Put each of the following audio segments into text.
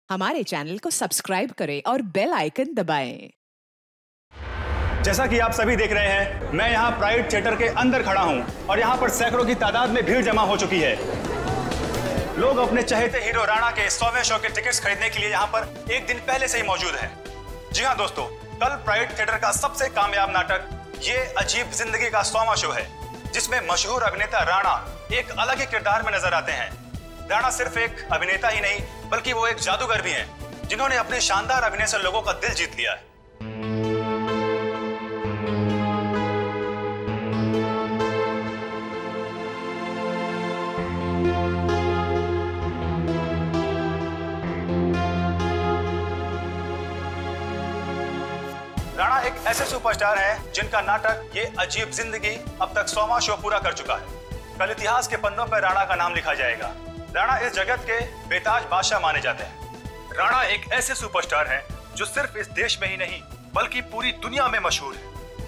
हमारे चैनल को सब्सक्राइब करें और बेल आइकन दबाएं। जैसा कि आप सभी देख रहे हैं, मैं यहाँ प्राइड थिएटर के अंदर खड़ा हूँ और यहाँ पर सैकड़ों की तादाद में भीड़ जमा हो चुकी है। लोग अपने चहेते हीरो राणा के 100वें शो के टिकट्स खरीदने के लिए यहाँ पर एक दिन पहले से ही मौजूद हैं। जी हाँ दोस्तों, कल प्राइड थिएटर का सबसे कामयाब नाटक ये अजीब जिंदगी का 100वां शो है, जिसमें मशहूर अभिनेता राणा एक अलग ही किरदार में नजर आते हैं। राणा सिर्फ एक अभिनेता ही नहीं, बल्कि वो एक जादूगर भी हैं, जिन्होंने अपने शानदार अभिनय से लोगों का दिल जीत लिया है। राणा एक ऐसे सुपरस्टार हैं जिनका नाटक ये अजीब जिंदगी अब तक 100वां शो पूरा कर चुका है। कल इतिहास के पन्नों पर राणा का नाम लिखा जाएगा। राणा इस जगत के बेताज बादशाह माने जाते हैं। राणा एक ऐसे सुपरस्टार हैं जो सिर्फ इस देश में ही नहीं बल्कि पूरी दुनिया में मशहूर है।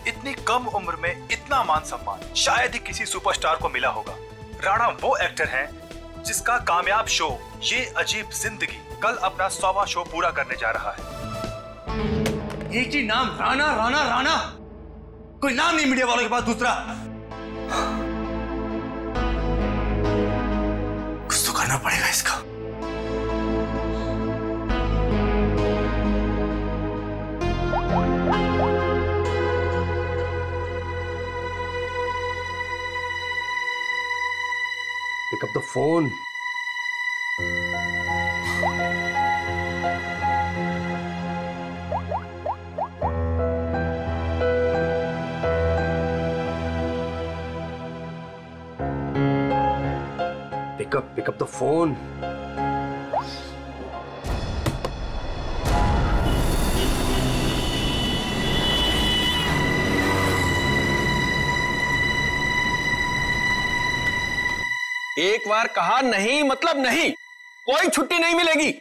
इतनी कम उम्र में इतना मान सम्मान शायद ही किसी सुपरस्टार को मिला होगा। राणा वो एक्टर हैं जिसका कामयाब शो ये अजीब जिंदगी कल अपना 100वां शो पूरा करने जा रहा है। एक ही नाम, राणा राणा राणा, कोई नाम नहीं मीडिया वालों के पास दूसरा। कुछ तो करना पड़ेगा इसका। Pick up the phone. Pick up the phone. एक बार कहा नहीं मतलब नहीं, कोई छुट्टी नहीं मिलेगी।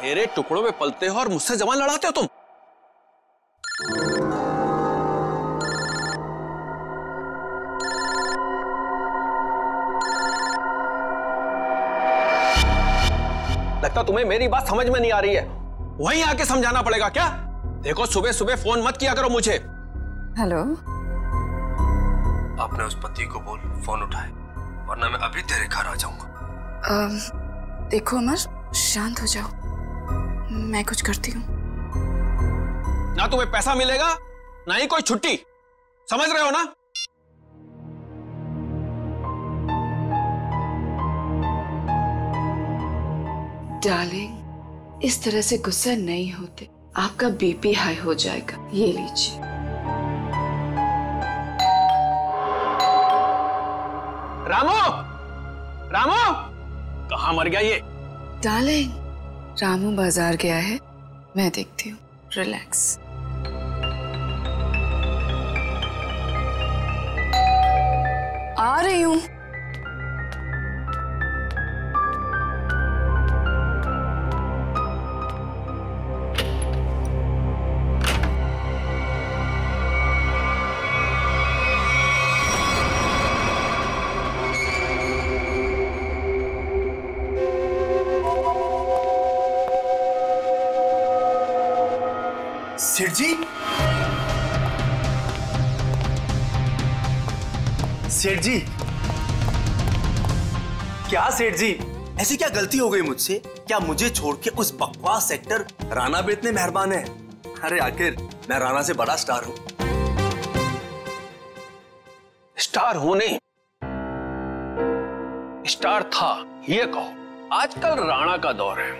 मेरे टुकड़ों में पलते हो और मुझसे जबान लड़ाते हो तुम। लगता तुम्हें मेरी बात समझ में नहीं आ रही है, वहीं आके समझाना पड़ेगा क्या? देखो, सुबह सुबह फोन मत किया करो मुझे। हेलो, आपने उस पति को बोल फोन उठाए, वरना मैं अभी तेरे घर आ जाऊंगा। देखो अमर, शांत हो जाओ, मैं कुछ करती हूँ। ना तुम्हें पैसा मिलेगा ना ही कोई छुट्टी, समझ रहे हो ना? डार्लिंग, इस तरह से गुस्सा नहीं होते, आपका बीपी हाई हो जाएगा। ये लीजिए। रामू, रामू, कहाँ मर गया ये? डार्लिंग, रामू बाजार गया है, मैं देखती हूँ। रिलैक्स। आ रही हूँ। सेठ जी, सेठ जी, क्या सेठ जी, ऐसी क्या गलती हो गई मुझसे? क्या मुझे छोड़ के उस बकवास एक्टर राणा पे इतने मेहरबान है? अरे आखिर मैं राणा से बड़ा स्टार हूं। स्टार हूं नहीं, स्टार था ये कहो। आजकल राणा का दौर है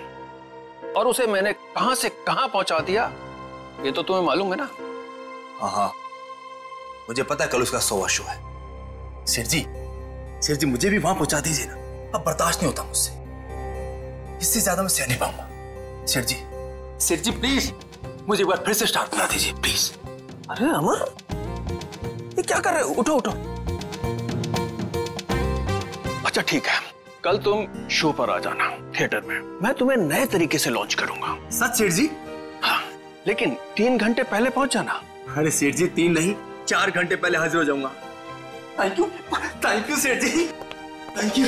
और उसे मैंने कहां से कहां पहुंचा दिया ये तो तुम्हें मालूम है ना? हाँ, मुझे पता है कल उसका 100वां शो है। सेठ जी मुझे भी वहां पहुंचा दीजिए ना, अब बर्दाश्त नहीं होता मुझसे, इससे ज्यादा मैं सह नहीं पाऊंगा। सेठ जी प्लीज मुझे एक बार फिर से स्टार्ट बना दीजिए प्लीज। अरे अमर, ये क्या कर रहे हो? उठो उठो। अच्छा ठीक है, कल तुम शो पर आ जाना थिएटर में, मैं तुम्हें नए तरीके से लॉन्च करूंगा। सच सेठ जी? हाँ, लेकिन 3 घंटे पहले पहुंच जाना। अरे सेठ जी 3 नहीं 4 घंटे पहले हाजिर हो जाऊंगा। थैंक यू सेठ जी, थैंक यू।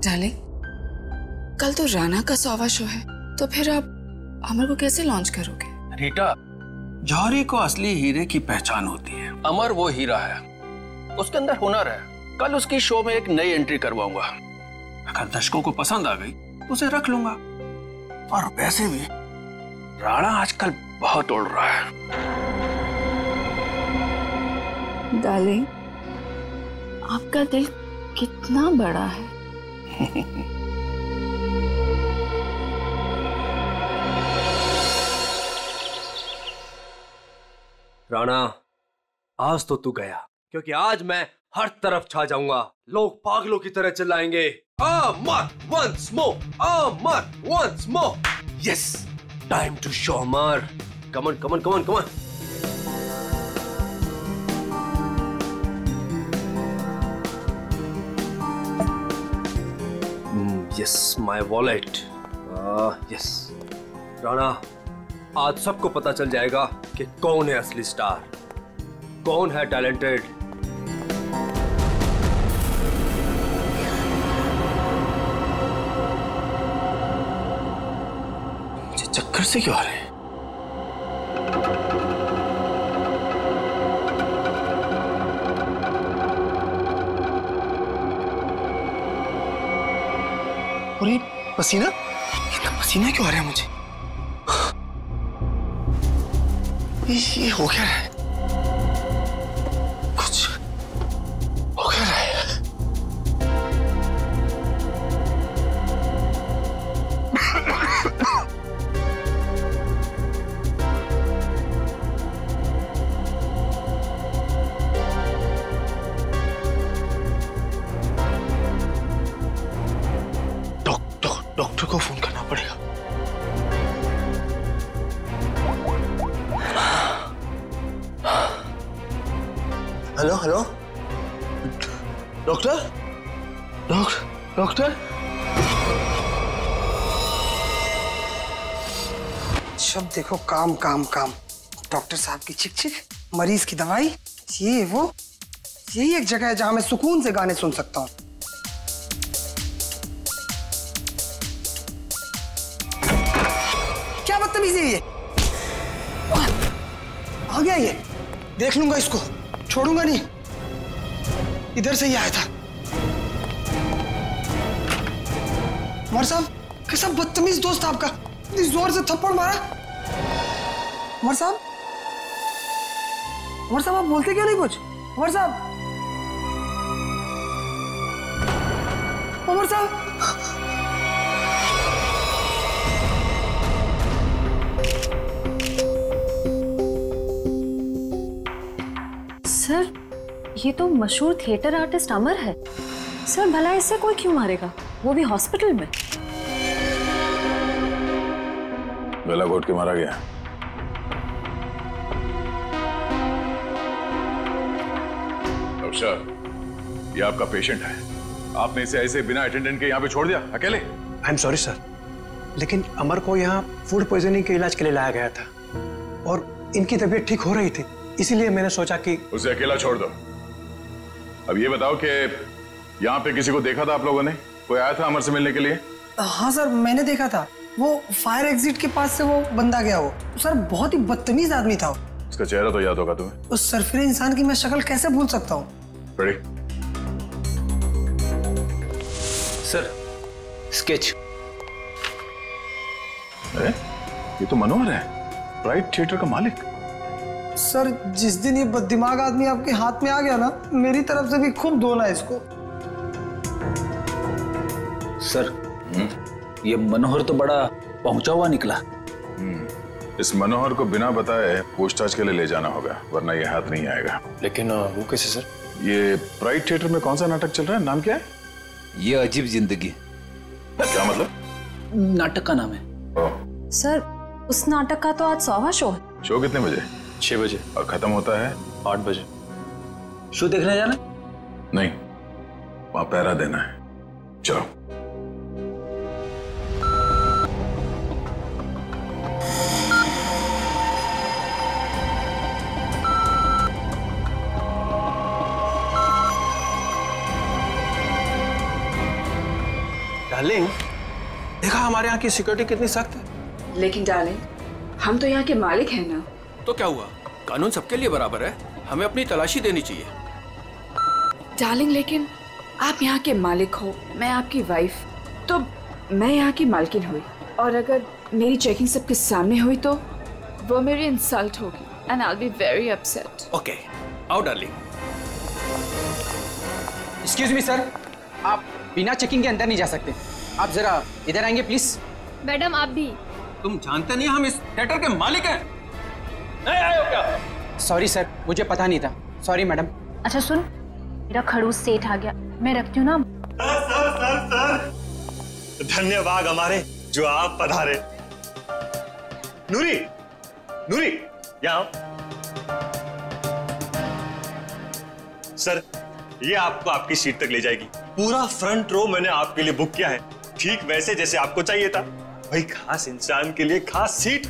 डार्लिंग, कल तो राणा का 100वां शो है, तो फिर आप अमर को कैसे लॉन्च करोगे? रीटा, जौहरी को असली हीरे की पहचान होती है। अमर वो हीरा है, उसके अंदर हुनर है। कल उसकी शो में एक नई एंट्री करवाऊंगा। अगर दर्शकों को पसंद आ गई तो उसे रख लूंगा। और वैसे भी राणा आजकल बहुत उड़ रहा है। डार्लिंग, आपका दिल कितना बड़ा है। राणा, आज तो तू गया, क्योंकि आज मैं हर तरफ छा जाऊंगा। लोग पागलों की तरह चिल्लाएंगे, Amar once more, Amar once more. Yes, time to show Amar. Come on, come on, come on, come on. Yes, my wallet. Yes Rana, आज सबको पता चल जाएगा कि कौन है असली स्टार, कौन है टैलेंटेड। मुझे चक्कर से क्यों आ रहे हैं? और ये पसीना, इतना पसीना क्यों आ रहा है मुझे? ये हो क्या रहा है? कुछ हो क्या रहा है? डॉक्टर को फोन करना पड़ेगा। Hello hello, doctor, doctor. शब्द देखो, काम काम काम। डॉक्टर साहब की चिक चिक, मरीज की दवाई, ये वो, यही एक जगह है जहां मैं सुकून से गाने सुन सकता हूँ। क्या बदतमीजी है ये? आ गया ये, देख लूंगा इसको, छोड़ूंगा नहीं। इधर से ही आया था। उमर साहब, कैसा बदतमीज दोस्त आपका, इतनी जोर से थप्पड़ मारा। उमर साहब, उमर साहब, आप बोलते क्यों नहीं कुछ? उमर साहब, उमर साहब। सर, ये तो मशहूर थिएटर आर्टिस्ट अमर है। सर, भला इससे कोई क्यों मारेगा, वो भी हॉस्पिटल में? गला घोट के मारा गया। अफसर, ये आपका पेशेंट है, आपने इसे ऐसे बिना अटेंडेंट के यहाँ पे छोड़ दिया अकेले? आई एम सॉरी सर, लेकिन अमर को यहाँ फूड पॉइजनिंग के इलाज के लिए लाया गया था और इनकी तबीयत ठीक हो रही थी, इसीलिए मैंने सोचा कि उसे अकेला छोड़ दो। अब ये बताओ कि यहाँ पे किसी को देखा था आप लोगों ने? कोई आया था अमर से मिलने के लिए? हाँ सर, मैंने देखा था। वो फायर एग्जिट के पास से वो बंदा गया। वो सर बहुत ही बदतमीज आदमी था। उसका चेहरा तो याद होगा तुम्हें? उस सरफिरे इंसान की मैं शक्ल कैसे भूल सकता हूँ? बड़ी सर, स्केच। अरे ये तो मनोहर है, प्राइड थिएटर का मालिक। सर, जिस दिन ये बददिमाग आदमी आपके हाथ में आ गया ना, मेरी तरफ से भी खूब धोना है इसको। सर, ये मनोहर तो बड़ा पहुंचा हुआ निकला। इस मनोहर को बिना बताए पूछताछ के लिए ले जाना होगा, वरना ये हाथ नहीं आएगा। लेकिन वो कैसे सर? ये प्राइड थिएटर में कौन सा नाटक चल रहा है, नाम क्या है? ये अजीब जिंदगी। क्या मतलब? नाटक का नाम है। सर, उस नाटक का तो आज 100वां शो है। शो कितने बजे? 6 बजे। और खत्म होता है 8 बजे। शो देखने जाना? नहीं, वहां पहरा देना है। चलो। डार्लिंग, देखा हमारे यहाँ की सिक्योरिटी कितनी सख्त है। लेकिन डार्लिंग, हम तो यहाँ के मालिक हैं ना। तो क्या हुआ, कानून सबके लिए बराबर है, हमें अपनी तलाशी देनी चाहिए। डार्लिंग, लेकिन आप यहाँ के मालिक हो, मैं आपकी वाइफ, तो मैं यहाँ की मालकिन हुई, और अगर मेरी चेकिंग सबके सामने हुई तो वो मेरी इंसल्ट होगी and I will be very upset. Okay, आओ डार्लिंग। एक्सक्यूज मी सर, आप बिना चेकिंग के अंदर नहीं जा सकते। आप जरा इधर आएंगे प्लीज। मैडम आप भी। तुम जानते नहीं हम इस थिएटर के मालिक हैं? नहीं आए हो क्या? सॉरी सर, मुझे पता नहीं था। Sorry madam. अच्छा सुन, मेरा खड़ूस सेठ आ गया, मैं रखती हूँ ना। सर धन्यवाद हमारे जो आप पधारे। नूरी, नूरी यहाँ आओ। सर ये आपको आपकी सीट तक ले जाएगी। पूरा फ्रंट रो मैंने आपके लिए बुक किया है, ठीक वैसे जैसे आपको चाहिए था। भाई खास इंसान के लिए खास सीट।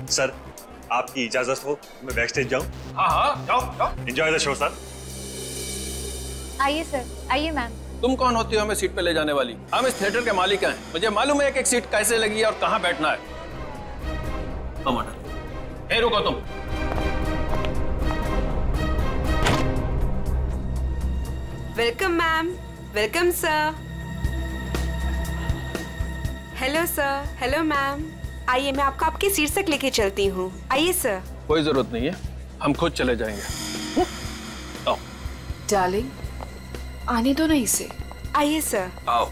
सर आपकी इजाजत हो मैं बैक स्टेज जाऊं? हाँ हाँ, जाओ जाओ। Enjoy the show sir. आइए सर, आइए मैम। तुम कौन होती हो हमें सीट पे ले जाने वाली? हम इस थिएटर के मालिक हैं, मुझे मालूम है एक एक सीट कैसे लगी है और कहाँ बैठना है। ए रुको तुम। Welcome ma'am, welcome sir. Hello sir, hello ma'am. आइए मैं आपको आपकी सीट तक लेके चलती हूँ। आइए सर। कोई जरूरत नहीं है, हम खुद चले जाएंगे। आओ। डार्लिंग, आने दो ना इसे। आइए सर। आओ।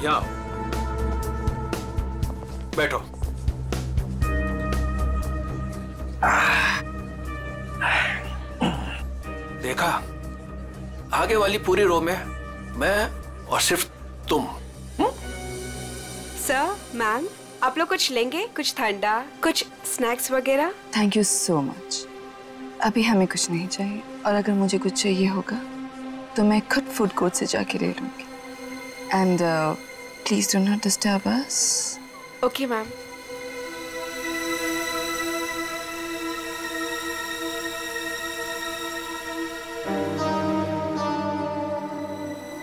यहाँ बैठो। देखा, आगे वाली पूरी रो में मैं और सिर्फ तुम। सर, मैम, आप लोग कुछ लेंगे? कुछ ठंडा, कुछ स्नैक्स वगैरह? Thank you so much. अभी हमें कुछ नहीं चाहिए, और अगर मुझे कुछ चाहिए होगा तो मैं खुद फूड कोर्ट से जाके ले लूंगी। And please do not disturb us. Okay ma'am.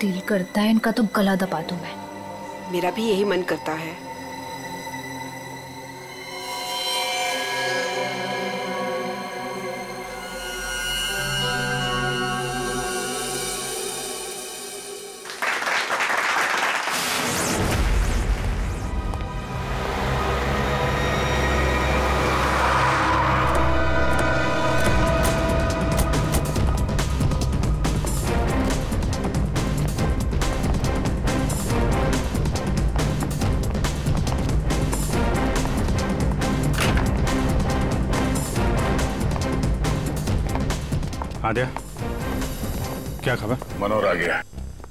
दिल करता है इनका तो गला दबा दूं मैं। मेरा भी यही मन करता है। आद्या, क्या खबर? मनोहर आ गया,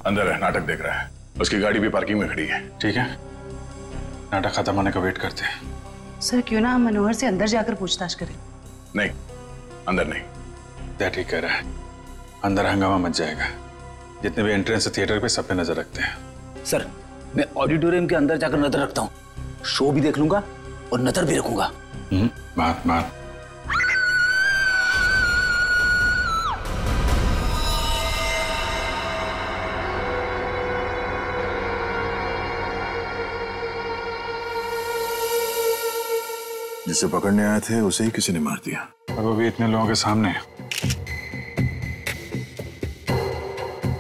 अंदर है, नाटक देख रहा है। उसकी गाड़ी भी पार्किंग में खड़ी है। ठीक है, नाटक खत्म होने का वेट करते हैं। सर क्यों ना हम मनोहर से अंदर जाकर पूछताछ करें? नहीं, अंदर नहीं। क्या ठीक कह रहा है, अंदर हंगामा मच जाएगा। जितने भी एंट्रेंस है थिएटर पे सब पे नजर रखते हैं। सर मैं ऑडिटोरियम के अंदर जाकर नजर रखता हूँ, शो भी देख लूंगा और नजर भी रखूंगा। मार। जिसे पकड़ने आए थे उसे ही किसी ने मार दिया, और वो भी इतने लोगों के सामने।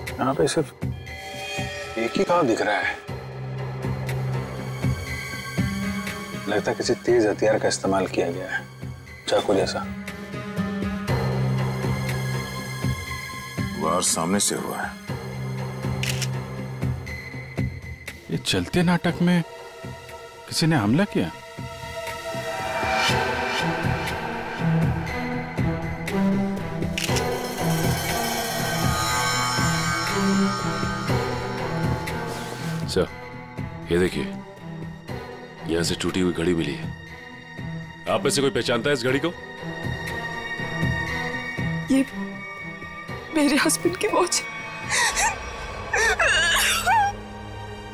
यहाँ पे सिर्फ एक ही घाव दिख रहा है। लगता है किसी तेज हथियार का इस्तेमाल किया गया है, चाकू जैसा। वार सामने से हुआ है। ये चलते नाटक में किसी ने हमला किया। सर ये देखिए, यहां से टूटी हुई घड़ी मिली है। आप में से कोई पहचानता है इस घड़ी को? ये मेरे हस्बैंड की वॉच।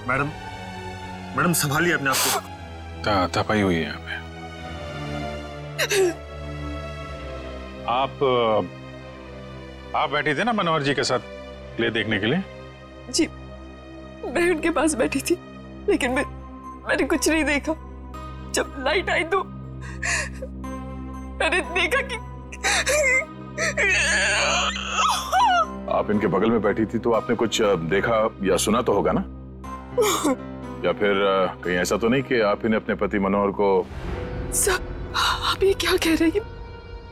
मैडम संभालिए अपने आप को। तपाई हुई है यहाँ पे। आप बैठी थे ना मनोहर जी के साथ प्ले देखने के लिए? जी, मैं उनके पास बैठी थी, लेकिन मैंने कुछ नहीं देखा। जब लाइट आई तो मैंने देखा कि आप इनके बगल में बैठी थी तो आपने कुछ देखा या सुना तो होगा ना? या फिर कहीं ऐसा तो नहीं कि आप इन्हें अपने पति मनोहर को? सर, आप ये क्या कह रहे हैं?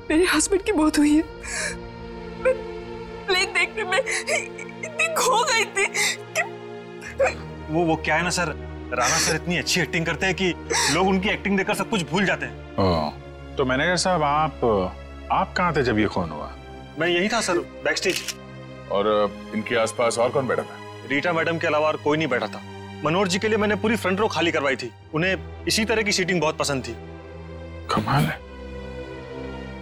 मेरे हस्बैंड की मौत हुई है। मैं प्ले देखने में इतनी खो गई थी कि वो क्या है ना सर, राणा सर इतनी अच्छी एक्टिंग करते हैं कि लोग उनकी एक्टिंग देखकर सब कुछ भूल जाते हैं। तो मैनेजर साहब, आप कहाँ थे जब ये खून हुआ? मैं यही था सर, बैकस्टेज। और इनके आसपास और कौन बैठा था? रीटा मैडम के अलावा और कोई नहीं बैठा था। मनोहर जी के लिए मैंने पूरी फ्रंट रो खाली करवाई थी। उन्हें इसी तरह की सीटिंग बहुत पसंद थी। कमाल है,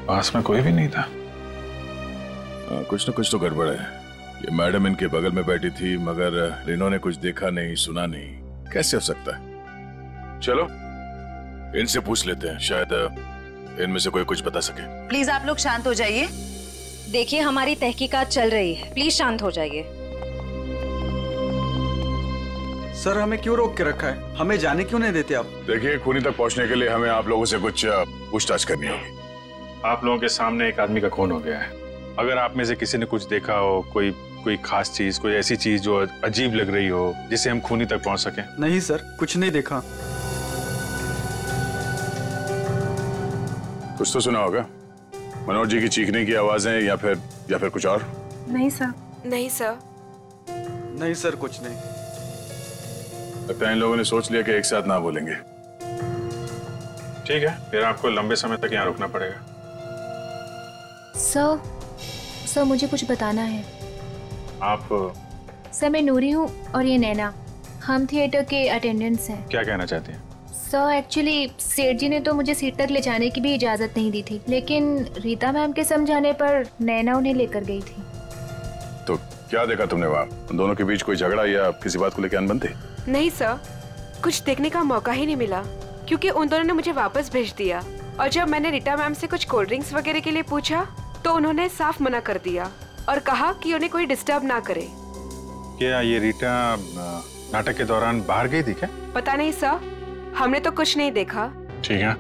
पास में कोई भी नहीं था। कुछ तो गड़बड़ है। ये मैडम इनके बगल में बैठी थी मगर इन्होंने कुछ देखा नहीं, सुना नहीं, कैसे हो सकता है? चलो इनसे पूछ लेते हैं, शायद इनमें से कोई कुछ बता सके। प्लीज आप लोग शांत हो जाइए। देखिए, हमारी तहकीकात चल रही है, प्लीज शांत हो जाइए। सर, हमें क्यों रोक के रखा है? हमें जाने क्यों नहीं देते आप? देखिए, खूनी तक पहुंचने के लिए हमें आप लोगों से कुछ पूछताछ करनी होगी। आप लोगों के सामने एक आदमी का खून हो गया है। अगर आप में से किसी ने कुछ देखा हो, कोई खास चीज, कोई ऐसी चीज जो अजीब लग रही हो जिससे हम खूनी तक पहुंच सके। नहीं सर, कुछ नहीं देखा। कुछ तो सुना होगा, मनोहर जी की चीखने की आवाजें या फिर कुछ और? नहीं सर। नहीं सर। नहीं सर, कुछ नहीं। लगता है इन लोगों ने सोच लिया कि एक साथ ना बोलेंगे। ठीक है, फिर आपको लंबे समय तक यहाँ रुकना पड़ेगा। सर, मुझे कुछ बताना है। आप? सर, मैं नूरी हूँ और ये नैना, हम थिएटर के अटेंडेंट्स हैं। क्या कहना चाहती हैं? सर, एक्चुअली सेठ जी ने तो मुझे सीट तक ले जाने की भी इजाजत नहीं दी थी, लेकिन रीता मैम के समझाने पर नैना उन्हें लेकर गई थी। तो क्या देखा तुमने वहाँ? उन दोनों के बीच कोई झगड़ा या किसी बात को लेकर अनबन थी? नहीं सर, कुछ देखने का मौका ही नहीं मिला क्योंकि उन दोनों ने मुझे वापस भेज दिया। और जब मैंने रीता मैम से कुछ कोल्ड ड्रिंक्स वगैरह के लिए पूछा तो उन्होंने साफ मना कर दिया और कहा कि उन्हें कोई डिस्टर्ब ना करे। क्या ये रीटा नाटक के दौरान बाहर गई थी क्या? पता नहीं सर, हमने तो कुछ नहीं देखा। ठीक है,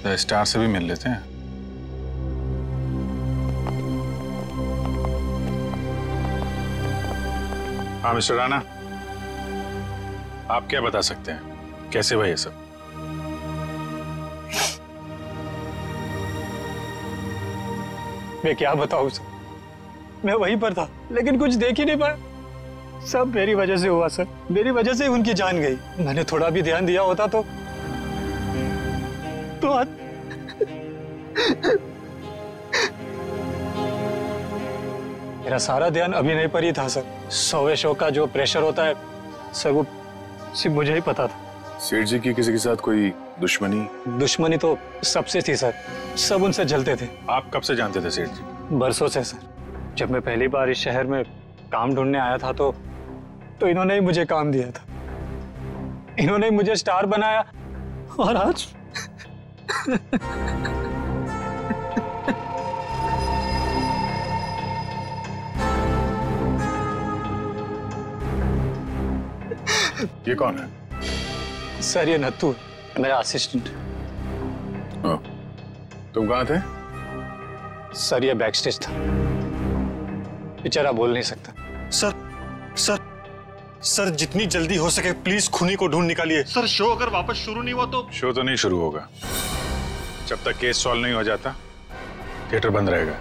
तो स्टार से भी मिल लेते हैं। हाँ मिस्टर राणा, आप क्या बता सकते हैं, कैसे हुआ ये सब? मैं क्या बताऊं सर, मैं वहीं पर था लेकिन कुछ देख ही नहीं पाया। सब मेरी वजह से हुआ सर, मेरी वजह से उनकी जान गई। मैंने थोड़ा भी ध्यान दिया होता तो आज मेरा सारा ध्यान अभिनय पर ही था सर। 100वें शो का जो प्रेशर होता है सर, वो सिर्फ मुझे ही पता था। सेठ जी की किसी के साथ कोई दुश्मनी? दुश्मनी तो सबसे थी सर, सब उनसे जलते थे। आप कब से जानते थे सेठ जी? बरसों से सर। जब मैं पहली बार इस शहर में काम ढूंढने आया था तो इन्होंने ही मुझे काम दिया था, इन्होंने ही मुझे स्टार बनाया और आज ये कौन है? सर, ये नत्थू, मेरा असिस्टेंट। तुम कहाँ थे? सर, ये बैकस्टेज था, बेचारा बोल नहीं सकता। सर, जितनी जल्दी हो सके प्लीज खूनी को ढूंढ निकालिए। सर, शो अगर वापस शुरू नहीं हुआ तो? शो तो नहीं शुरू होगा जब तक केस सॉल्व नहीं हो जाता। थिएटर बंद रहेगा।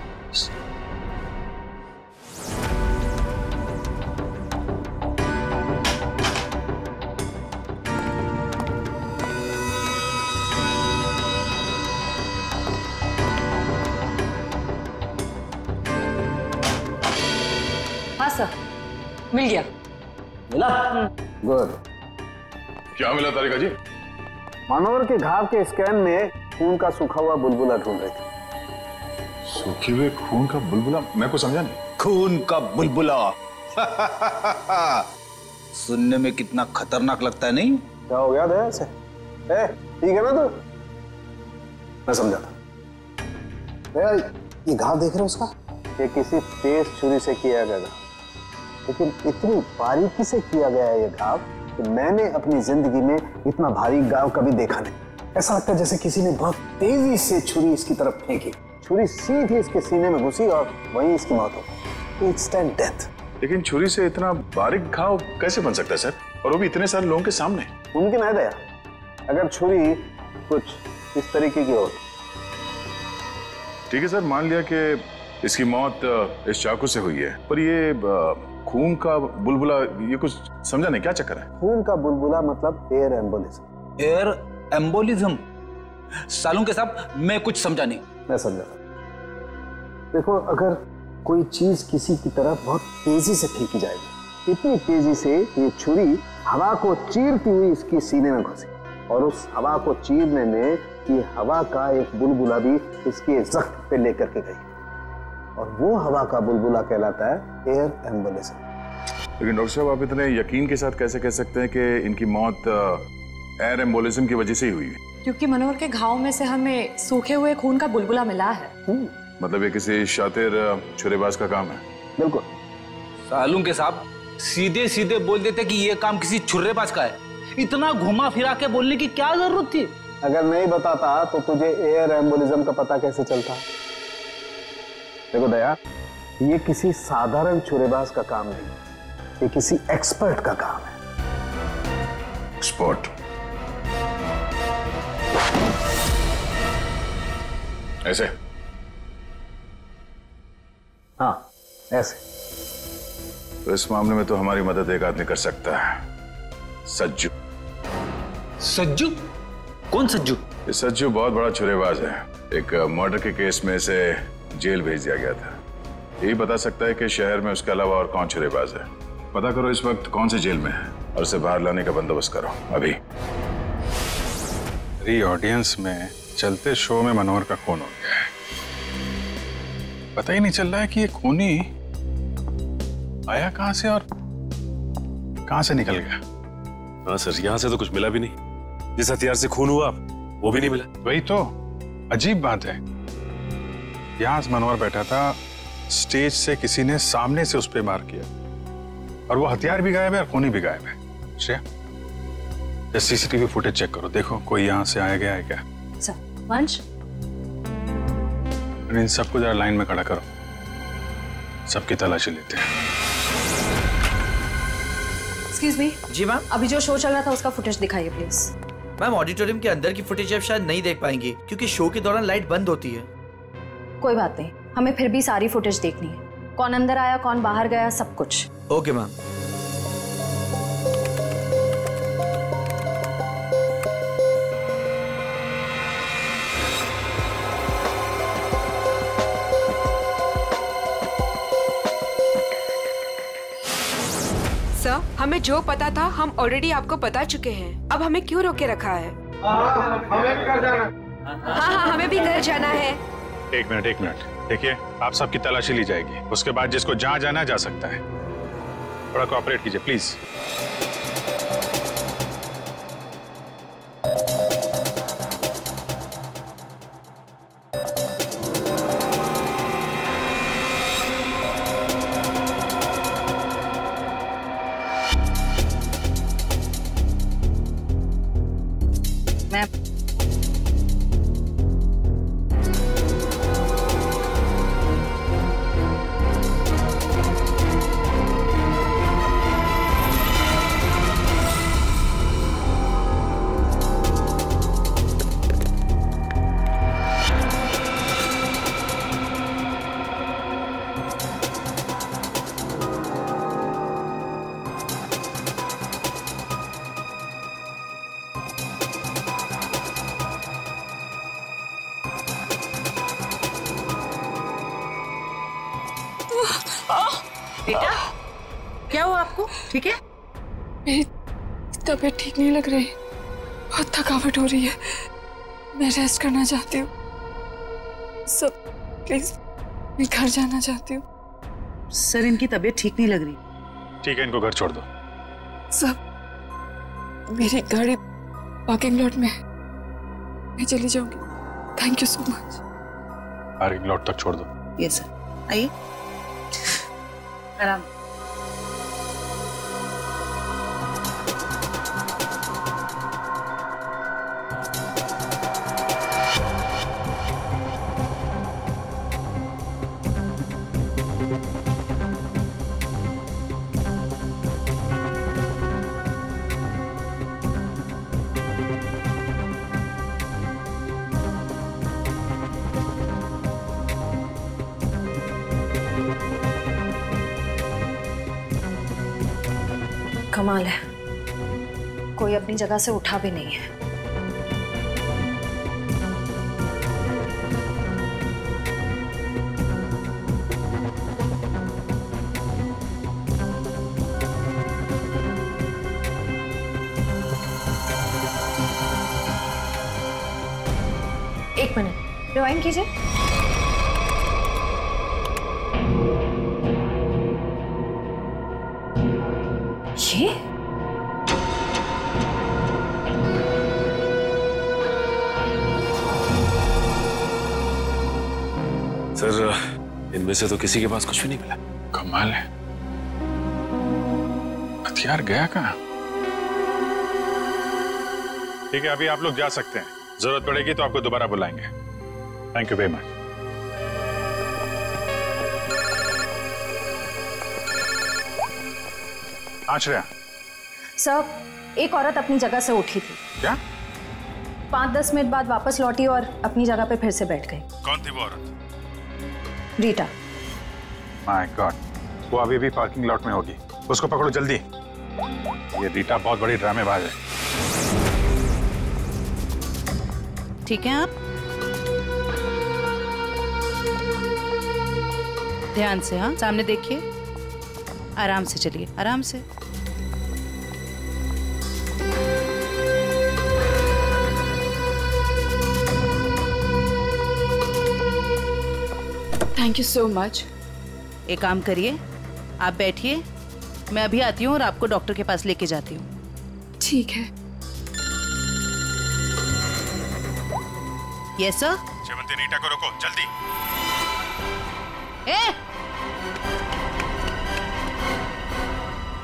हाँ सर, मिल गया। मिला? गुड। क्या मिला तारिका जी? मनोहर के घाव के स्कैन में खून का सूखा हुआ बुलबुला ढूंढ रहे थे। सूखे हुए खून का बुलबुला? मैं कुछ समझा नहीं। खून का बुलबुला सुनने में कितना खतरनाक लगता है, नहीं? क्या हो गया दया से? ठीक है ना तू? मैं समझाता। भैया ये घाव देख रहे हो उसका? ये किसी तेज छुरी से किया गया था, लेकिन इतनी बारीकी से किया गया है ये घाव कि मैंने अपनी जिंदगी में इतना भारी घाव कभी देखा नहीं। ऐसा लगता है जैसे किसी ने बहुत तेजी से छुरी इसकी तरफ फेंकी, छुरी सीधी इसके सीने में घुसी और वहीं इसकी मौत हो गई। Instant death. लेकिन छुरी से इतना बारीक घाव कैसे बन सकता है सर, और वो भी इतने सारे लोगों के सामने? मुमकिन है दया, अगर छुरी कुछ इस तरीके की हो। ठीक है सर, मान लिया कि इसकी मौत इस चाकू से हुई है, पर ये खून का बुलबुला, ये कुछ समझा नहीं, क्या चक्कर है? खून का बुलबुला मतलब एयर एम्बोलिज्म। Air embolism? सालू के साहब मैं कुछ समझा नहीं। मैं समझा। देखो, अगर कोई चीज किसी की तरफ बहुत तेजी से फेंकी जाएगी, इतनी तेजी से ये छुरी हवा को चीरती हुई इसकी सीने में घुसी, और उस हवा को चीरने में ये हवा का एक बुलबुला भी इसके जख्म पे लेकर के गई, और वो हवा का बुलबुला कहलाता है एयर एम्बोलिज्म। लेकिन डॉक्टर साहब, आप इतने यकीन के साथ कैसे कह सकते हैं कि इनकी मौत एयर एम्बोलिज्म की वजह से ही हुई है? क्योंकि मनोहर के घाव में से हमें सूखे हुए खून का बुलबुला मिला है। मतलब ये किसी शातिर छुरेबाज का काम है? बिल्कुल। सालू के साहब सीधे सीधे बोल देते कि ये काम किसी छुर्रेबाज का है, इतना घुमा फिरा के बोलने की क्या जरूरत थी? अगर नहीं बताता तो तुझे एयर एम्बोलिज्म का पता कैसे चलता? देखो दया, ये किसी साधारण छुरेबाज का काम नहीं, ये किसी एक्सपर्ट का काम है। एक्सपर्ट? ऐसे? हाँ, ऐसे। तो इस मामले में तो हमारी मदद एक आदमी कर सकता है, सज्जू। सज्जू? कौन सज्जू? ये सज्जू बहुत बड़ा छुरेबाज है। एक मर्डर के केस में इसे जेल भेज दिया गया था। यही बता सकता है कि शहर में उसके अलावा और कौन छुरेबाज है। पता करो इस वक्त कौन से जेल में है और उसे बाहर लाने का बंदोबस्त करो अभी। मेरी ऑडियंस में चलते शो में मनोहर का खून हो गया है। पता ही नहीं चल रहा है कि ये खूनी आया कहां से और कहां से निकल गया। हाँ सर, यहाँ से तो कुछ मिला भी नहीं। जिस हथियार से खून हुआ वो भी नहीं मिला। वही तो अजीब बात है। यहाँ मनोहर बैठा था, स्टेज से किसी ने सामने से उस पर मार किया, और वो हथियार भी गायब है और खूनी भी गायब है। श्रेया, सीसीटीवी फुटेज चेक करो, देखो कोई यहाँ से आया गया है क्या। वंश, इन सबको जरा लाइन में खड़ा करो, सबकी तलाशी लेते हैं। Excuse me. जी मैम। अभी जो शो चल रहा था उसका फुटेज दिखाइए प्लीज। मैम, ऑडिटोरियम के अंदर की फुटेज अब शायद नहीं देख पाएंगे क्योंकि शो के दौरान लाइट बंद होती है। कोई बात नहीं, हमें फिर भी सारी फुटेज देखनी है, कौन अंदर आया कौन बाहर गया सब कुछ। Okay ma'am. सर, हमें जो पता था हम ऑलरेडी आपको बता चुके हैं। अब हमें क्यों रोके रखा है? हमें घर जाना। हाँ, हमें भी घर जाना है। एक मिनट देखिए, आप सबकी तलाशी ली जाएगी, उसके बाद जिसको जहां जाना जा सकता है। थोड़ा कोऑपरेट कीजिए प्लीज। बेटा, क्या हुआ आपको? ठीक है? मेरी तबीयत ठीक नहीं लग रही, बहुत थकावट हो रही है, मैं रेस्ट करना चाहती हूँ। सब प्लीज, मैं घर जाना चाहती हूँ। सर, इनकी तबीयत ठीक नहीं लग रही। ठीक है, इनको घर छोड़ दो। सब, मेरी गाड़ी पार्किंग लॉट में है, मैं चली जाऊंगी। Thank you so much. Parking lot तक छोड़ दो। यस सर, आइए आराम। कमाल है, कोई अपनी जगह से उठा भी नहीं है। एक मिनट, रिवाइंड कीजिए। ये सर, इनमें से तो किसी के पास कुछ भी नहीं मिला। कमाल है, हथियार गया कहाँ? ठीक है, अभी आप लोग जा सकते हैं। जरूरत पड़ेगी तो आपको दोबारा बुलाएंगे। Thank you very much. हाँ श्रेया। सर, एक औरत अपनी जगह से उठी थी। क्या? 5-10 मिनट बाद वापस लौटी और अपनी जगह पे फिर से बैठ गई। कौन थी वो औरत? रीटा। माय गॉड, वो अभी भी पार्किंग लॉट में होगी। उसको पकड़ो जल्दी। ये रीटा बहुत बड़ी ड्रामेबाज है। ठीक है, आप ध्यान से, हाँ सामने देखिए, आराम से चलिए, आराम से। Thank you so much. एक काम करिए, आप बैठिए, मैं अभी आती हूँ और आपको डॉक्टर के पास लेके जाती हूँ। ठीक है। Yes sir. शेवंती, रीटा को रोको जल्दी। ए!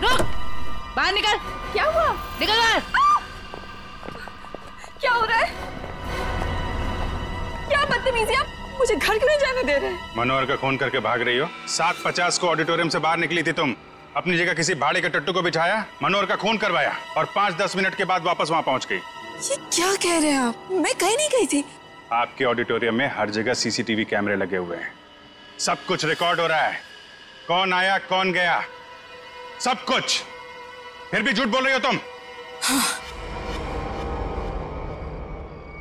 रुक! बाहर निकल। क्या हुआ? निकल बाहर। क्या हो रहा है? क्या बदतमीजी, आप मुझे घर क्यों नहीं जाने दे रहे? मनोहर का खून करके भाग रही हो। 7:50 को ऑडिटोरियम से बाहर निकली थी तुम। अपनी जगह किसी भाड़े के टट्टू को बिठाया, मनोहर का खून करवाया और 5-10 मिनट के बाद वापस वहां पहुंच गई। ये क्या कह रहे हैं आप? मैं कहीं नहीं गई थी। आपके ऑडिटोरियम में हर जगह सीसीटीवी कैमरे लगे हुए हैं। सब कुछ रिकॉर्ड हो रहा है। कौन आया, कौन गया, सब कुछ। फिर भी झूठ बोल रही हो तुम। हाँ।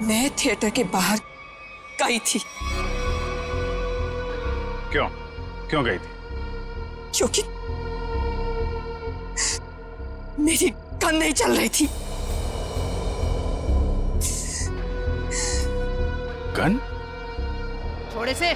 मैं थिएटर के बाहर गई थी। क्यों? क्यों गई थी? क्योंकि मेरी गन नहीं चल रही थी। गन? थोड़े से।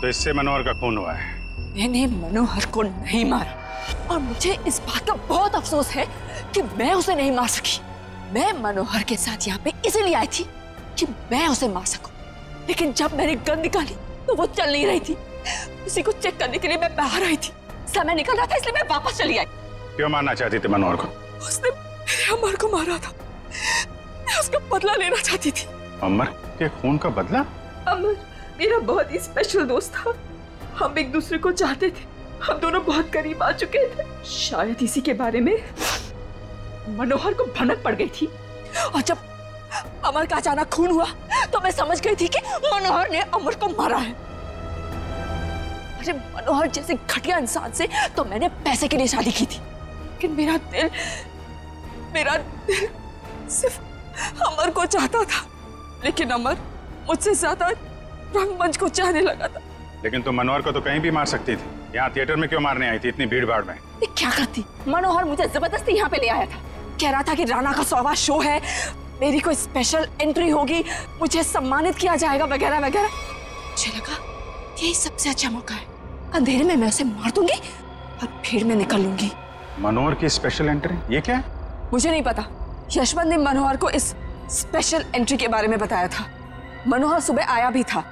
तो इससे मनोहर का खून हुआ है। मैंने मनोहर को नहीं मारा और मुझे इस बात का बहुत अफसोस है कि मैं उसे नहीं मार सकी। मैं मनोहर के साथ यहाँ पे इसलिए आई थी कि मैं उसे मार सकूं। लेकिन जब मैंने गन निकाली तो वो चल नहीं रही थी। उसी को चेक करने के लिए मैं बाहर आई थी। समय निकल रहा था इसलिए मैं वापस चली आई। क्यों मारना चाहती थी मनोहर को? उसने मेरे अमर को मारा था। मैं उसका बदला लेना चाहती थी। अमर के खून का बदला? अमर मेरा बहुत ही स्पेशल दोस्त था। हम एक दूसरे को चाहते थे। हम दोनों बहुत करीब आ चुके थे। शायद इसी के बारे में मनोहर को भनक पड़ गई थी और जब अमर का अचानक खून हुआ तो मैं समझ गई थी कि मनोहर ने अमर को मारा है। अरे मनोहर जैसे घटिया इंसान से तो मैंने पैसे के लिए शादी की थी, लेकिन मेरा दिल सिर्फ अमर को चाहता था। लेकिन अमर मुझसे ज्यादा रंगमंच को चाहने लगा था। लेकिन तुम मनोहर को तो कहीं भी मार सकती थी। यहाँ थिएटर में क्यों मारने आई थी इतनी भीड़ भाड़ में? क्या करती? मनोहर मुझे जबरदस्ती यहाँ पे ले आया था। कह रहा था कि राणा का 100वां शो है, मेरी कोई स्पेशल एंट्री होगी, मुझे सम्मानित किया जाएगा वगैरह वगैरह। मुझे लगा यही सबसे अच्छा मौका है। अंधेरे में मैं उसे मार दूंगी और फिर मैं निकल लूंगी। मनोहर की स्पेशल एंट्री, ये क्या है? मुझे नहीं पता। यशवंत ने मनोहर को इस स्पेशल एंट्री के बारे में बताया था। मनोहर सुबह आया भी था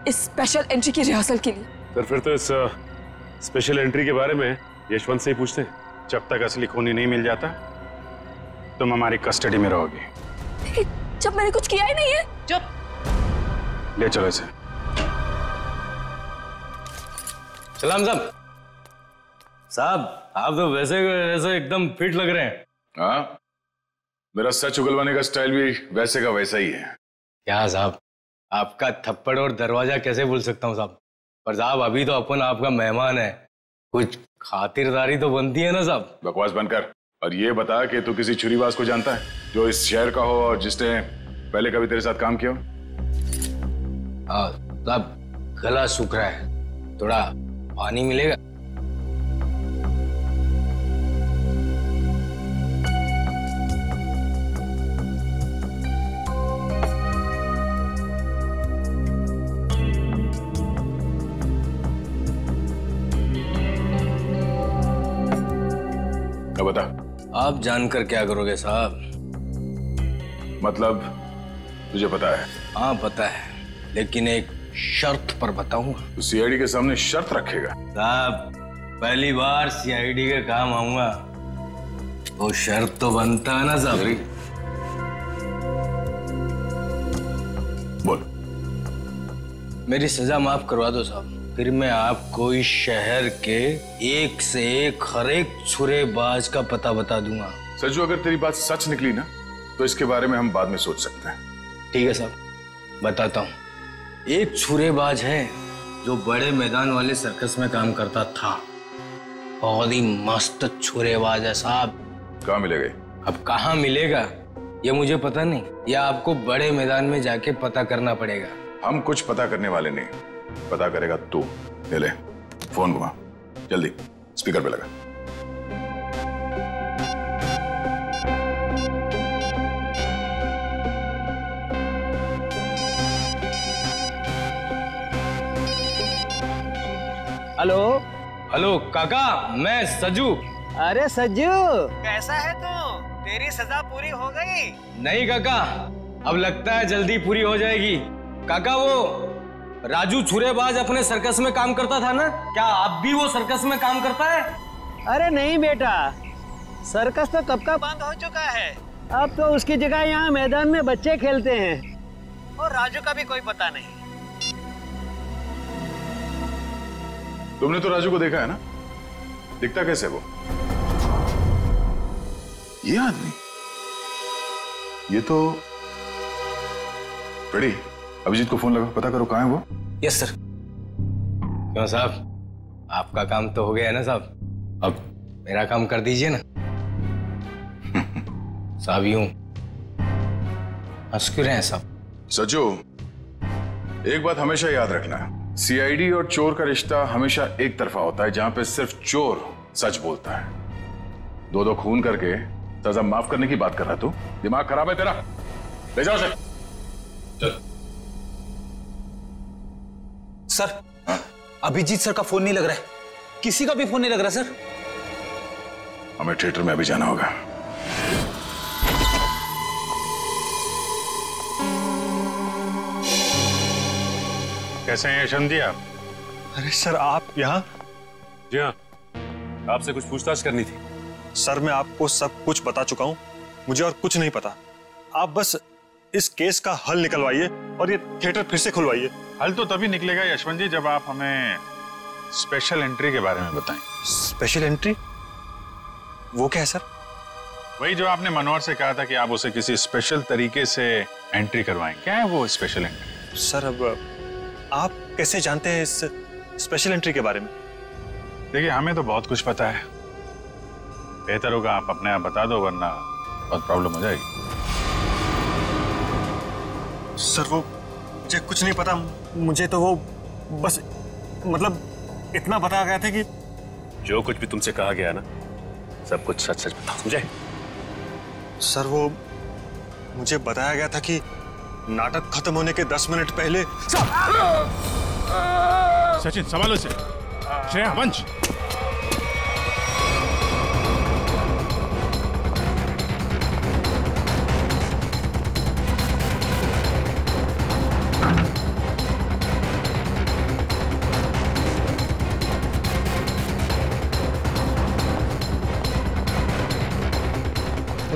इस स्पेशल एंट्री की रिहर्सल के लिए। सर फिर तो इस स्पेशल एंट्री के बारे में यशवंत से ही पूछते हैं। जब तक असली खूनी नहीं मिल जाता तुम हमारी कस्टडी में रहोगी। जब मैंने कुछ किया ही नहीं है। चुप। ले चलो इसे। सलाम साहब। साहब आप तो वैसे वैसे एकदम फिट लग रहे हैं। हाँ, मेरा सच उगलवाने का स्टाइल भी वैसे का वैसा ही है। क्या साहब, आपका थप्पड़ और दरवाजा कैसे भूल सकता हूँ साहब। पर साहब अभी तो अपन आपका मेहमान है, कुछ खातिरदारी तो बनती है ना साहब। बकवास बंद कर और ये बता कि तू किसी छुरीबाज को जानता है जो इस शहर का हो और जिसने पहले कभी तेरे साथ काम किया हो? हाँ साहब, गला सूख रहा है, थोड़ा पानी मिलेगा? बता। आप जानकर क्या करोगे साहब? मतलब तुझे पता है? हाँ पता है, लेकिन एक शर्त पर बताऊंगा। तो सीआईडी के सामने शर्त रखेगा? साहब पहली बार सीआईडी के काम आऊंगा, वो शर्त तो बनता है ना साहब। बोल। मेरी सजा माफ करवा दो साहब, फिर मैं आपको इस शहर के एक से एक हर एक छुरेबाज का पता बता दूंगा। सज्जू, अगर तेरी बात सच निकली ना तो इसके बारे में हम बाद में सोच सकते हैं। ठीक है साहब, बताता हूँ। एक छुरेबाज है जो बड़े मैदान वाले सर्कस में काम करता था, बहुत ही मस्त छुरेबाज है साहब। कहाँ मिलेगा? अब कहाँ मिलेगा ये मुझे पता नहीं, या आपको बड़े मैदान में जाके पता करना पड़ेगा। हम कुछ पता करने वाले नहीं, पता करेगा तू। ले फोन घुमा, जल्दी स्पीकर पे लगा। हेलो। हेलो काका, मैं सज्जू। अरे सज्जू, कैसा है तू? तेरी सजा पूरी हो गई? नहीं काका, अब लगता है जल्दी पूरी हो जाएगी। काका वो राजू छुरेबाज अपने सर्कस में काम करता था ना, क्या आप भी वो सर्कस में काम करता है? अरे नहीं बेटा, सर्कस तो कब का बंद हो चुका है। अब तो उसकी जगह यहाँ मैदान में बच्चे खेलते हैं और राजू का भी कोई पता नहीं। तुमने तो राजू को देखा है ना, दिखता कैसे वो? ये आदमी, ये तो रेडी। अभिजीत को फोन लगा, पता करो कहाँ है वो। Yes sir. क्यों साहब, आपका काम तो हो गया है ना साहब, अब मेरा काम कर दीजिए ना। साहब यूं हंस क्यों रहे हैं साहब? सज्जू, एक बात हमेशा याद रखना, सीआईडी और चोर का रिश्ता हमेशा एक तरफा होता है, जहां पे सिर्फ चोर सच बोलता है। दो खून करके सजा माफ करने की बात कर रहा तू? दिमाग खराब है तेरा? ले जाओ सर। चल। सर, अभिजीत सर का फोन नहीं लग रहा है, किसी का भी फोन नहीं लग रहा सर। हमें थिएटर में अभी जाना होगा। कैसे हैं यशवंत जी आप? अरे सर, आप यहाँ? जी हाँ, आपसे कुछ पूछताछ करनी थी। सर मैं आपको सब कुछ बता चुका हूँ, मुझे और कुछ नहीं पता। आप बस इस केस का हल निकलवाइए और ये थिएटर फिर से खुलवाइए। हल तो तभी निकलेगा यशवंत जी जब आप हमें स्पेशल एंट्री के बारे में बताएं। Special entry? वो क्या है सर? वही जो आपने मनोहर से कहा था कि आप उसे किसी स्पेशल तरीके से एंट्री करवाएं। क्या है वो स्पेशल एंट्री? सर अब आप कैसे जानते हैं इस स्पेशल एंट्री के बारे में? देखिए, हमें तो बहुत कुछ पता है, बेहतर होगा आप अपने आप बता दो, वरना बहुत प्रॉब्लम हो जाएगी। सर वो मुझे कुछ नहीं पता, मुझे तो वो बस मतलब इतना बताया गया था कि जो कुछ भी तुमसे कहा गया ना, सब कुछ सच सच बताओ, समझे? सर वो मुझे बताया गया था कि नाटक खत्म होने के 10 मिनट पहले। सचिन संभालो से। श्रेया, वंश।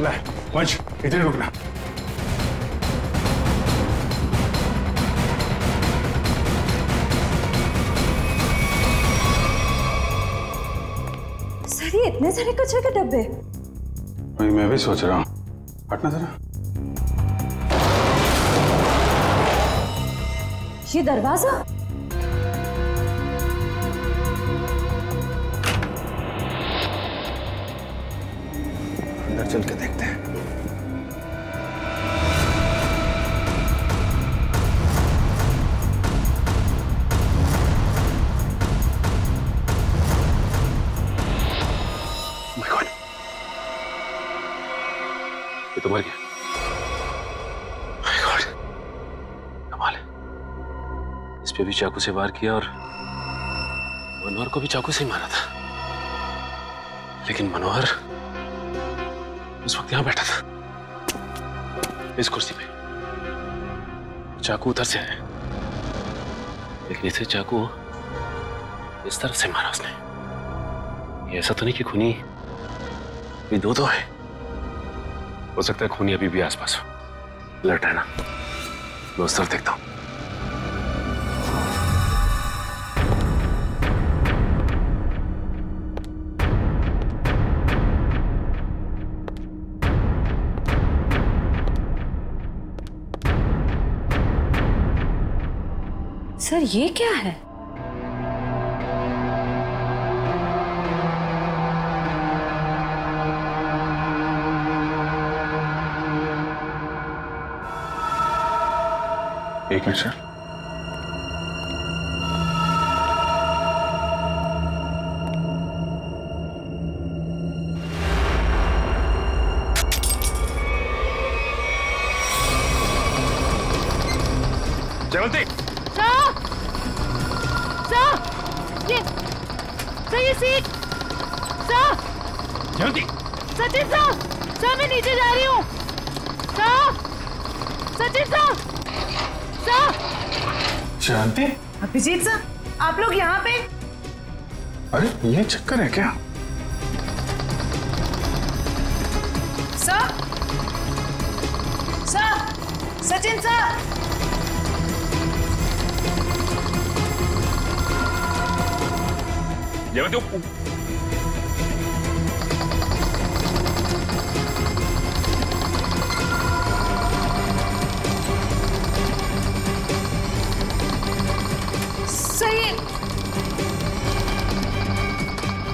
चला है। वंश इधर रुकना। सर ये इतने सारे कचरे के डब्बे। वही मैं भी सोच रहा हूँ। हटना जरा। ये दरवाजा, अंदर चल के देखते हैं। ये तो मर गया। कमाल है, इस पे भी चाकू से वार किया और मनोहर को भी चाकू से ही मारा था, लेकिन मनोहर उस वक्त यहां बैठा था इस कुर्सी पे। चाकू उधर से आया, लेकिन इसे चाकू इस तरफ से मारा उसने। ये ऐसा तो नहीं कि खूनी भी दो है, हो सकता है खूनी अभी भी आसपास हो। लट है ना, मैं उस तरफ देखता हूं। सर ये क्या है? एक मिनट सर। जयवंती, ये सीट। जयवंती, सचिन सर मैं नीचे जा रही हूँ। सचिन सर। शांति, अभिजीत सर, आप लोग यहाँ पे? अरे ये चक्कर है क्या? Sir, Sachin sir. जयवंती,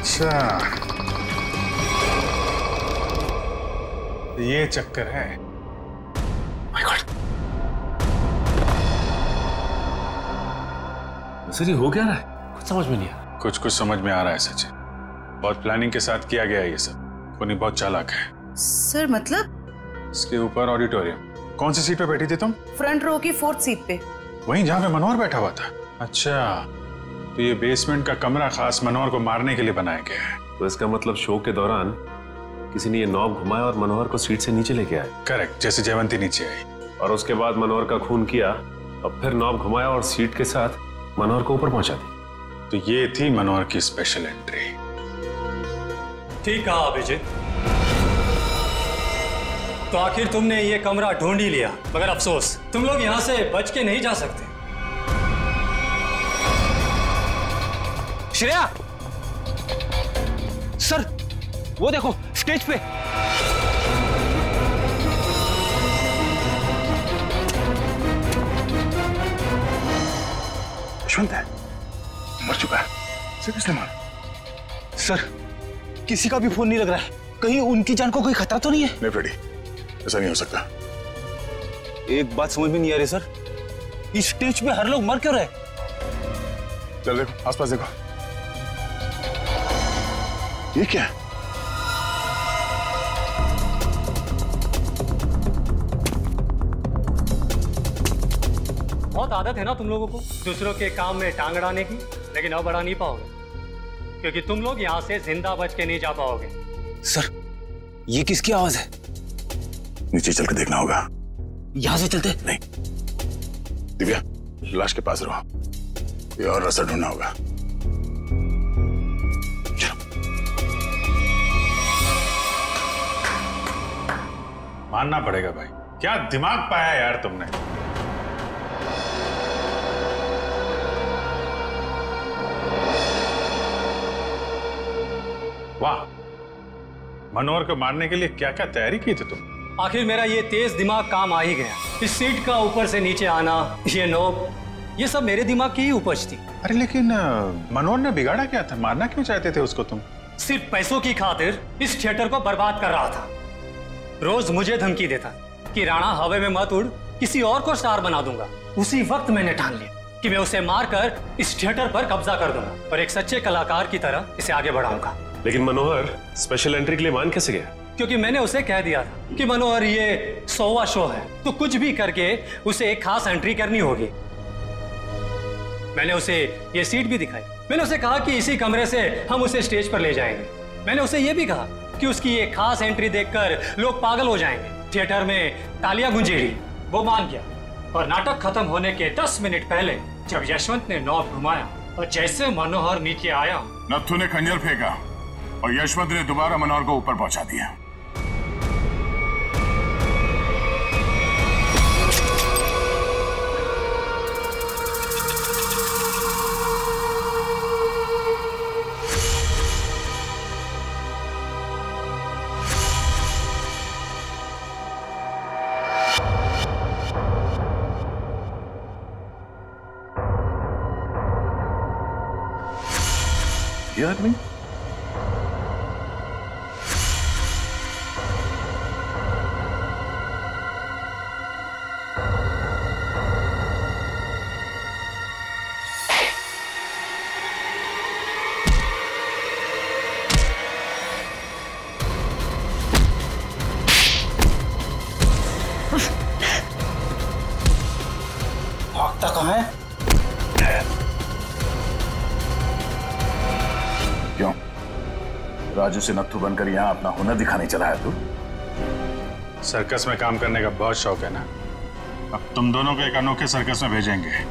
अच्छा, ये चक्कर है। माय गॉड, सर ये हो क्या रहा है? कुछ समझ में नहीं आ रहा। कुछ समझ में आ रहा है सचिन। बहुत प्लानिंग के साथ किया गया है ये सब। कोनी बहुत चालाक है। सर मतलब? इसके ऊपर ऑडिटोरियम। कौन सी सीट पे बैठी थी तुम? फ्रंट रो की 4th सीट पे। वहीं जहाँ पे मनोहर बैठा हुआ था? अच्छा, तो ये बेसमेंट का कमरा खास मनोहर को मारने के लिए बनाया गया है। तो इसका मतलब शो के दौरान किसी ने ये नॉब घुमाया और मनोहर को सीट से नीचे लेके आया। करेक्ट, जैसे जयवंती नीचे आई और उसके बाद मनोहर का खून किया और फिर नॉब घुमाया और सीट के साथ मनोहर को ऊपर पहुंचा दी। तो ये थी मनोहर की स्पेशल एंट्री। ठीक कहा अभिजीत। तो आखिर तुमने ये कमरा ढूंढ ही लिया, मगर अफसोस तुम लोग यहाँ से बच के नहीं जा सकते। श्रेया सर, वो देखो स्टेज पे। यशवंत है, मर चुका है। इसे किसने मारा? सर किसी का भी फोन नहीं लग रहा है। कहीं उनकी जान को कोई खतरा तो नहीं है? नहीं फ्रेडी, ऐसा नहीं हो सकता। एक बात समझ में नहीं आ रही सर, इस स्टेज पे हर लोग मर क्यों रहे? चल देखो, आसपास देखो। ये क्या है? बहुत आदत है ना तुम लोगों को दूसरों के काम में टांग अड़ाने की, लेकिन अब अड़ा नहीं पाओगे क्योंकि तुम लोग यहाँ से जिंदा बच के नहीं जा पाओगे। सर ये किसकी आवाज है? नीचे चल के देखना होगा। यहाँ से चलते? नहीं, दिव्या लाश के पास रहो, ये और रास्ता ढूंढना होगा। मानना पड़ेगा भाई, क्या दिमाग पाया यार तुमने। वाह, मनोहर को मारने के लिए क्या क्या तैयारी की थी तुम। आखिर मेरा ये तेज दिमाग काम आ ही गया। इस सीट का ऊपर से नीचे आना, ये नोब, ये सब मेरे दिमाग की ही उपज थी। अरे लेकिन मनोहर ने बिगाड़ा क्या था, मारना क्यों चाहते थे उसको तुम। सिर्फ पैसों की खातिर इस थिएटर को बर्बाद कर रहा था। रोज मुझे धमकी देता कि राणा हवा में मत उड़, किसी और को स्टार बना दूंगा। उसी वक्त मैंने ठान लिया कि मैं उसे मारकर इस थिएटर पर कब्जा कर दूंगा और एक सच्चे कलाकार की तरह इसे आगे बढ़ाऊंगा। लेकिन मनोहर स्पेशल एंट्री के लिए मान कैसे गया? क्योंकि मैंने उसे कह दिया था कि मनोहर ये 100वां शो है, तो कुछ भी करके उसे एक खास एंट्री करनी होगी। मैंने उसे ये सीट भी दिखाई। मैंने उसे कहा कि इसी कमरे से हम उसे स्टेज पर ले जाएंगे। मैंने उसे ये भी कहा कि उसकी ये खास एंट्री देखकर लोग पागल हो जाएंगे, थिएटर में तालियां गूंजेगी। वो मान गया और नाटक खत्म होने के 10 मिनट पहले जब यशवंत ने नॉब घुमाया और जैसे मनोहर नीचे आया, नत्थु ने खंजर फेंका और यशवंत ने दोबारा मनोहर को ऊपर पहुंचा दिया। ये आदमी भागता कहाँ है? क्यों राजू से नत्थु बनकर यहाँ अपना हुनर दिखाने चला है तू? सर्कस में काम करने का बहुत शौक है ना। अब तुम दोनों को एक अनोखे सर्कस में भेजेंगे,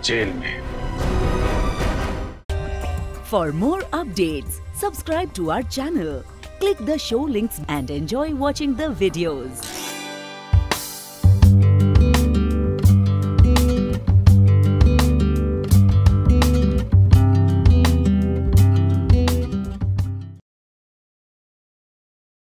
जेल में। For more updates, subscribe to our channel, click the show links and enjoy watching the videos.